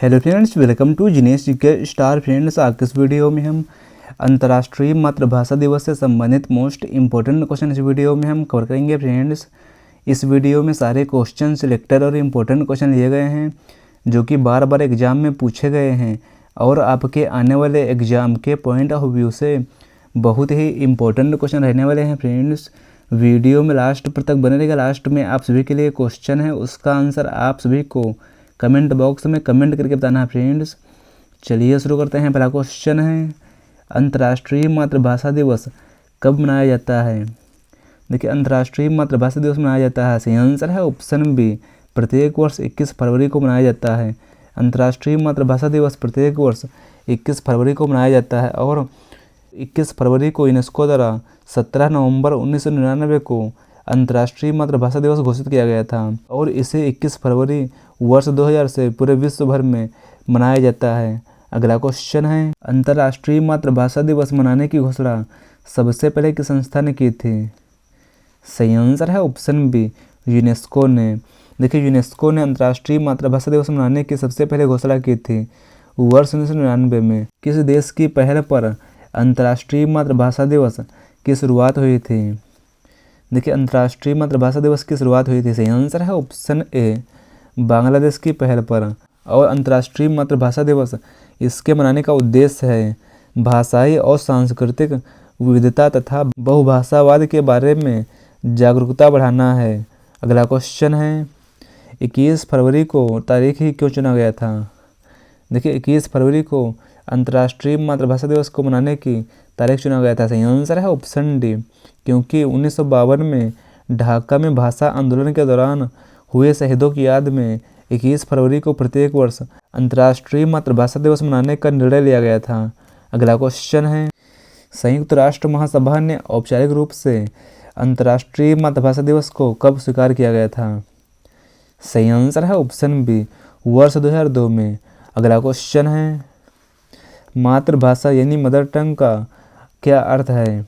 Hello friends, welcome to Jinesh K star. Friends, आज के इस वीडियो में हम अंतर्राष्ट्रीय मातृभाषा दिवस से संबंधित मोस्ट इम्पोर्टेंट क्वेश्चन इस वीडियो में हम कवर करेंगे। फ्रेंड्स, इस वीडियो में सारे क्वेश्चन सिलेक्टेड और इम्पोर्टेंट क्वेश्चन लिए गए हैं जो कि बार बार एग्जाम में पूछे गए हैं और आपके आने वाले एग्ज़ाम के पॉइंट ऑफ व्यू से बहुत ही इम्पोर्टेंट क्वेश्चन रहने वाले हैं। फ्रेंड्स, वीडियो में लास्ट पर तक बने रहेगा। लास्ट में आप सभी के लिए क्वेश्चन है, उसका आंसर आप सभी को कमेंट बॉक्स में कमेंट करके बताना है। फ्रेंड्स, चलिए शुरू करते हैं। पहला क्वेश्चन है, अंतर्राष्ट्रीय मातृभाषा दिवस कब मनाया जाता है? देखिए, अंतर्राष्ट्रीय मातृभाषा दिवस मनाया जाता है, सही आंसर है ऑप्शन बी, प्रत्येक वर्ष 21 फरवरी को मनाया जाता है। अंतर्राष्ट्रीय मातृभाषा दिवस प्रत्येक वर्ष 21 फरवरी को मनाया जाता है और 21 फरवरी को यूनेस्को द्वारा 17 नवंबर 1999 को अंतर्राष्ट्रीय मातृभाषा दिवस घोषित किया गया था और इसे 21 फरवरी वर्ष 2000 से पूरे विश्व भर में मनाया जाता है। अगला क्वेश्चन है, अंतर्राष्ट्रीय मातृभाषा दिवस मनाने की घोषणा सबसे पहले किस संस्था ने की थी? सही आंसर है ऑप्शन बी, यूनेस्को ने। देखिए, यूनेस्को ने अंतर्राष्ट्रीय मातृभाषा दिवस मनाने की सबसे पहले घोषणा की थी वर्ष 1999 में। किस देश की पहल पर अंतर्राष्ट्रीय मातृभाषा दिवस की शुरुआत हुई थी? देखिए, अंतर्राष्ट्रीय मातृभाषा दिवस की शुरुआत हुई थी, सही आंसर है ऑप्शन ए, बांग्लादेश की पहल पर। और अंतर्राष्ट्रीय मातृभाषा दिवस इसके मनाने का उद्देश्य है भाषाई और सांस्कृतिक विविधता तथा बहुभाषावाद के बारे में जागरूकता बढ़ाना है। अगला क्वेश्चन है, 21 फरवरी को तारीख ही क्यों चुना गया था? देखिए, 21 फरवरी को अंतर्राष्ट्रीय मातृभाषा दिवस को मनाने की तारीख चुना गया था, सही आंसर है ऑप्शन डी, क्योंकि 1952 में ढाका में भाषा आंदोलन के दौरान हुए शहीदों की याद में 21 फरवरी को प्रत्येक वर्ष अंतर्राष्ट्रीय मातृभाषा दिवस मनाने का निर्णय लिया गया था। अगला क्वेश्चन है, संयुक्त राष्ट्र महासभा ने औपचारिक रूप से अंतर्राष्ट्रीय मातृभाषा दिवस को कब स्वीकार किया गया था? सही आंसर है ऑप्शन बी, वर्ष 2002 में। अगला क्वेश्चन है, मातृभाषा यानी मदर टंग का क्या अर्थ है?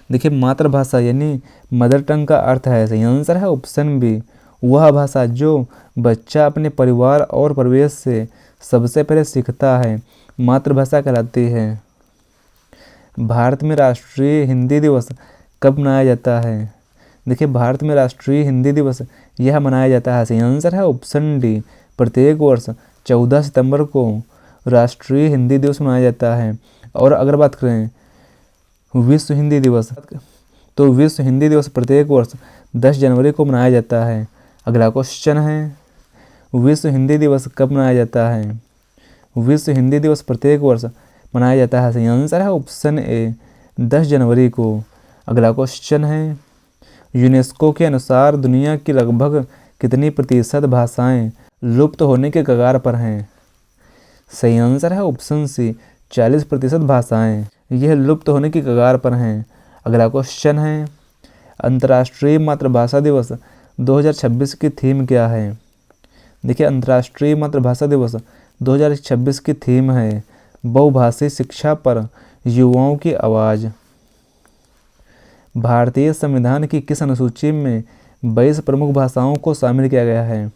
देखिए, मातृभाषा यानी मदर टंग का अर्थ है, सही आंसर है ऑप्शन बी, वह भाषा जो बच्चा अपने परिवार और परिवेश से सबसे पहले सीखता है, मातृभाषा कहलाती है। भारत में राष्ट्रीय हिंदी दिवस कब मनाया जाता है? देखिए, भारत में राष्ट्रीय हिंदी दिवस यह मनाया जाता है, सही आंसर है ऑप्शन डी, प्रत्येक वर्ष 14 सितंबर को राष्ट्रीय हिंदी दिवस मनाया जाता है। और अगर बात करें विश्व हिंदी दिवस, तो विश्व हिंदी दिवस प्रत्येक वर्ष 10 जनवरी को मनाया जाता है। अगला क्वेश्चन है, विश्व हिंदी दिवस कब मनाया जाता है? विश्व हिंदी दिवस प्रत्येक वर्ष मनाया जाता है, सही आंसर है ऑप्शन ए, 10 जनवरी को। अगला क्वेश्चन है, यूनेस्को के अनुसार दुनिया की लगभग कितनी प्रतिशत भाषाएं लुप्त होने के कगार पर हैं? सही आंसर है ऑप्शन सी, 40% भाषाएं यह लुप्त होने की कगार पर हैं। अगला क्वेश्चन है, अंतर्राष्ट्रीय मातृभाषा दिवस 2026 की थीम क्या है? देखिए, अंतर्राष्ट्रीय मातृभाषा दिवस 2026 की थीम है बहुभाषी शिक्षा पर युवाओं की आवाज़। भारतीय संविधान की किस अनुसूची में 22 प्रमुख भाषाओं को शामिल किया गया है?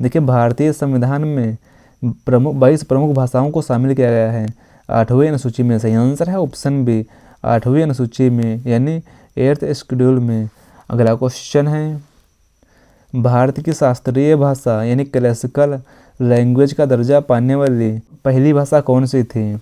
देखिए, भारतीय संविधान में 22 प्रमुख भाषाओं को शामिल किया गया है 8वीं अनुसूची में, सही आंसर है ऑप्शन बी, 8वीं अनुसूची में यानी 8th शेड्यूल में। अगला क्वेश्चन है, भारत की शास्त्रीय भाषा यानी क्लासिकल लैंग्वेज का दर्जा पाने वाली पहली भाषा कौन सी थी?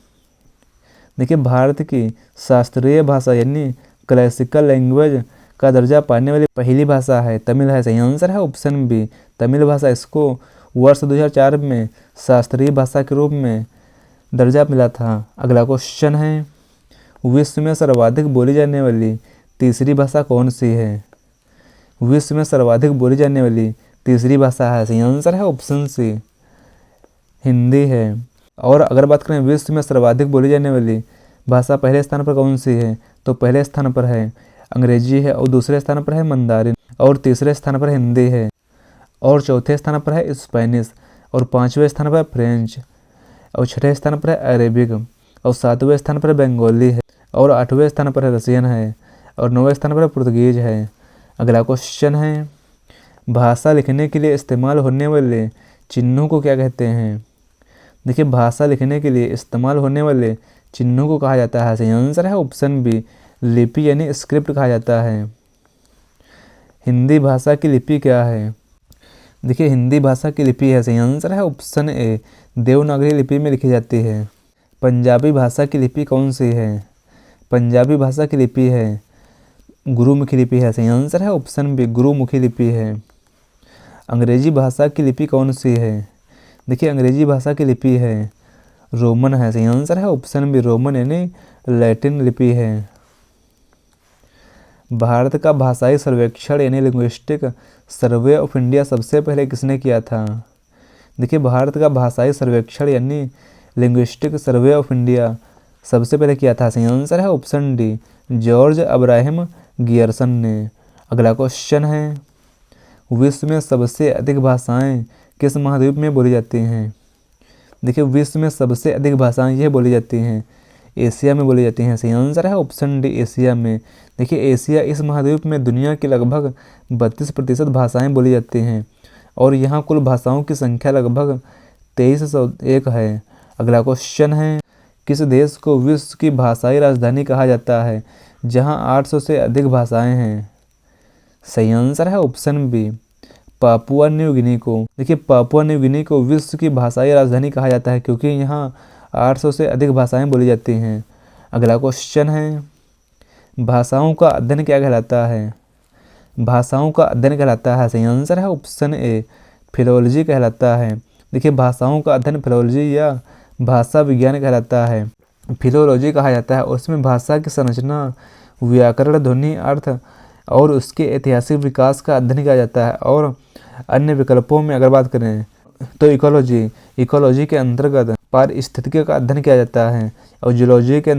देखिए, भारत की शास्त्रीय भाषा यानी क्लासिकल लैंग्वेज का दर्जा पाने वाली पहली भाषा है तमिल है, सही आंसर है ऑप्शन बी, तमिल भाषा। इसको वर्ष 2004 में शास्त्रीय भाषा के रूप में दर्जा मिला था। अगला क्वेश्चन है, विश्व में सर्वाधिक बोली जाने वाली तीसरी भाषा कौन सी है? विश्व में सर्वाधिक बोली जाने वाली तीसरी भाषा है, सही आंसर है ऑप्शन सी, हिंदी है। और अगर बात करें विश्व में सर्वाधिक बोली जाने वाली भाषा पहले स्थान पर कौन सी है, तो पहले स्थान पर है अंग्रेजी है और दूसरे स्थान पर है मंदारिन और तीसरे स्थान पर हिंदी है और चौथे स्थान पर है स्पेनिश और 5वें स्थान पर फ्रेंच और 6ठे स्थान पर है अरेबिक और 7वें स्थान पर बंगाली है और 8वें स्थान पर है रसियन है और 9वें स्थान पर पुर्तगीज है। अगला क्वेश्चन है, भाषा लिखने के लिए इस्तेमाल होने वाले चिन्हों को क्या कहते हैं? देखिए भाषा लिखने के लिए इस्तेमाल होने वाले चिन्हों को कहा जाता है। सही आंसर है ऑप्शन बी, लिपि यानी स्क्रिप्ट कहा जाता है। हिंदी भाषा की लिपि क्या है? देखिए हिंदी भाषा की लिपि है, सही आंसर है ऑप्शन ए, देवनागरी लिपि में लिखी जाती है। पंजाबी भाषा की लिपि कौन सी है? पंजाबी भाषा की लिपि है गुरुमुखी लिपि है। सही आंसर है ऑप्शन बी, गुरुमुखी लिपि है। अंग्रेजी भाषा की लिपि कौन सी है? देखिए अंग्रेजी भाषा की लिपि है रोमन है। सही आंसर है ऑप्शन बी, रोमन यानी लैटिन लिपि है। भारत का भाषाई सर्वेक्षण यानी लिंग्विस्टिक सर्वे ऑफ इंडिया सबसे पहले किसने किया था? देखिए भारत का भाषाई सर्वेक्षण यानी लिंग्विस्टिक सर्वे ऑफ इंडिया सबसे पहले किया था। सही आंसर है option D, George Abraham Gierson ने। अगला क्वेश्चन है, विश्व में सबसे अधिक भाषाएं किस महाद्वीप में बोली जाती हैं? देखिए विश्व में सबसे अधिक भाषाएं यह बोली जाती हैं एशिया में बोली जाती हैं। सही आंसर है ऑप्शन डी, एशिया में। देखिए एशिया इस महाद्वीप में दुनिया की लगभग 32% भाषाएं बोली जाती हैं और यहाँ कुल भाषाओं की संख्या लगभग 2301 है। अगला क्वेश्चन है, किस देश को विश्व की भाषाई राजधानी कहा जाता है जहाँ 800 से अधिक भाषाएं हैं? सही आंसर है option B, Papua New Guinea को। देखिए पापुआ न्यू गिनी को विश्व की भाषाई राजधानी कहा जाता है क्योंकि यहाँ 800 से अधिक भाषाएं बोली जाती हैं। अगला क्वेश्चन है, भाषाओं का अध्ययन क्या कहलाता है? भाषाओं का अध्ययन कहलाता है, सही आंसर है ऑप्शन ए, फिलोलॉजी कहलाता है। देखिए भाषाओं का अध्ययन फिलोलॉजी या भाषा विज्ञान कहलाता है। फिलोलॉजी कहा जाता है उसमें भाषा की संरचना, व्याकरण, ध्वनि, अर्थ और उसके ऐतिहासिक विकास का अध्ययन किया जाता है। और अन्य विकल्पों में अगर बात करें तो इकोलॉजी के अंतर्गत पारिस्थितिकी का अध्ययन किया जाता है और जूलॉजी के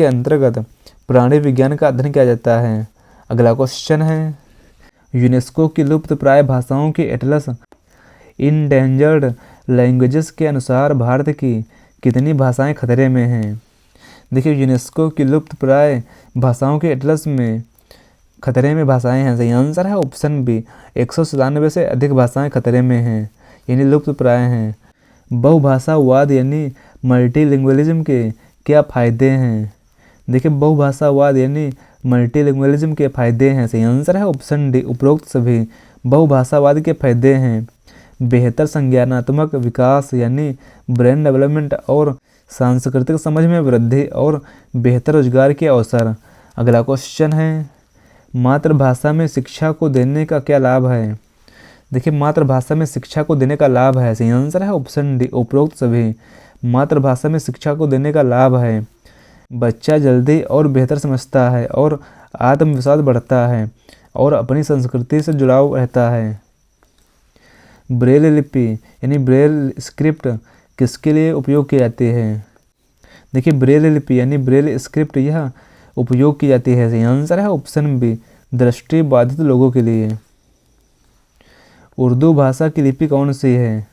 अंतर्गत प्राणी विज्ञान का अध्ययन किया जाता है। अगला क्वेश्चन है, यूनेस्को की लुप्त प्राय भाषाओं की एटलस इंडेंजर्ड लैंग्वेजेस के अनुसार भारत की कितनी भाषाएं खतरे में हैं? देखिए यूनेस्को की लुप्त प्राय भाषाओं के एटलस में खतरे में भाषाएं हैं। सही आंसर है ऑप्शन बी, 197 से अधिक भाषाएं खतरे में हैं यानी लुप्त प्राय हैं। बहुभाषावाद यानी मल्टीलिंगुअलिज्म के क्या फ़ायदे हैं? देखिए बहुभाषावाद यानी मल्टीलिंगुअलिज्म के फ़ायदे हैं। सही आंसर है ऑप्शन डी, उपरोक्त सभी। बहुभाषावाद के फ़ायदे हैं बेहतर संज्ञानात्मक विकास यानी ब्रेन डेवलपमेंट और सांस्कृतिक समझ में वृद्धि और बेहतर रोजगार के अवसर। अगला क्वेश्चन है, मातृभाषा में शिक्षा को देने का क्या लाभ है? देखिए मातृभाषा में शिक्षा को देने का लाभ है, सही आंसर है ऑप्शन डी, उपरोक्त सभी। मातृभाषा में शिक्षा को देने का लाभ है बच्चा जल्दी और बेहतर समझता है और आत्मविश्वास बढ़ता है और अपनी संस्कृति से जुड़ाव रहता है। ब्रेल लिपि यानी ब्रेल स्क्रिप्ट किसके लिए उपयोग की जाती है? देखिए ब्रेल लिपि यानी ब्रेल स्क्रिप्ट यह उपयोग की जाती है। सही आंसर है ऑप्शन बी, दृष्टि बाधित लोगों के लिए। उर्दू भाषा की लिपि कौन सी है?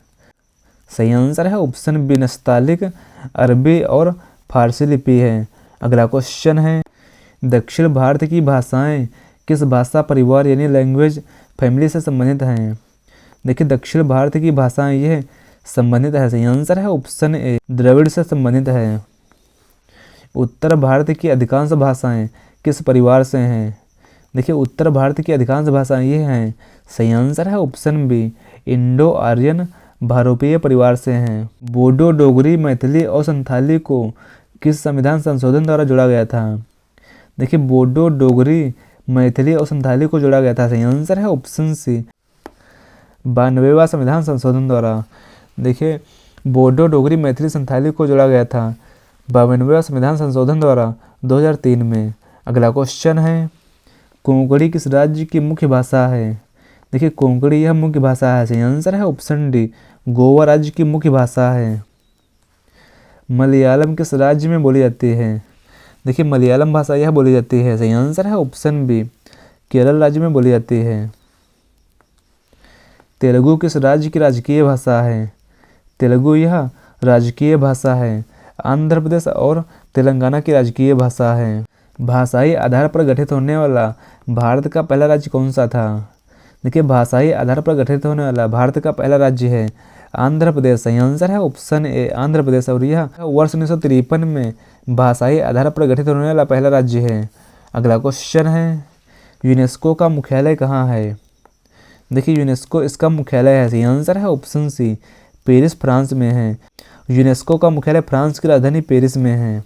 सही आंसर है ऑप्शन बी, नस्तालिक, अरबी और फारसी लिपि है। अगला क्वेश्चन है, दक्षिण भारत की भाषाएं किस भाषा परिवार यानी लैंग्वेज फैमिली से संबंधित हैं? देखिए दक्षिण भारत की भाषाएं यह संबंधित है। सही आंसर है ऑप्शन ए, द्रविड़ से संबंधित है। उत्तर भारत की अधिकांश भाषाएं किस परिवार से हैं? देखिए उत्तर भारत की अधिकांश भाषाएं ये हैं। सही आंसर है ऑप्शन बी, इंडो आर्यन भारोपीय परिवार से हैं। बोडो, डोगरी, मैथिली और संथाली को किस संविधान संशोधन द्वारा जोड़ा गया था? देखिए बोडो, डोगरी, मैथिली और संथाली को जोड़ा गया था। सही आंसर है ऑप्शन सी, 92वां संविधान संशोधन द्वारा। देखिए बोडो, डोगरी, मैथिली, संथाली को जोड़ा गया था 52वें संविधान संशोधन द्वारा 2003 में। अगला क्वेश्चन है, कोंकणी किस राज्य की मुख्य भाषा है? देखिए कोंकणी यह मुख्य भाषा है। सही आंसर है ऑप्शन डी, गोवा राज्य की मुख्य भाषा है। मलयालम किस राज्य में बोली जाती है? देखिए मलयालम भाषा यह बोली जाती है। सही आंसर है ऑप्शन बी, केरल राज्य में बोली जाती है। तेलुगु किस राज्य की राजकीय भाषा है? तेलुगु यह राजकीय भाषा है। आंध्र प्रदेश और तेलंगाना की राजकीय भाषा है। भाषाई आधार पर गठित होने वाला भारत का पहला राज्य कौन सा था? देखिए भाषाई आधार पर गठित होने वाला भारत का पहला राज्य है आंध्र प्रदेश। सही आंसर है ऑप्शन ए आंध्र प्रदेश। और यह वर्ष 1953 में भाषाई आधार पर गठित होने वाला पहला राज्य है। अगला क्वेश्चन है, यूनेस्को का मुख्यालय कहाँ है? देखिए यूनेस्को इसका मुख्यालय है, सही आंसर है ऑप्शन सी पेरिस फ्रांस में है। यूनेस्को का मुख्यालय फ्रांस की राजधानी पेरिस में है।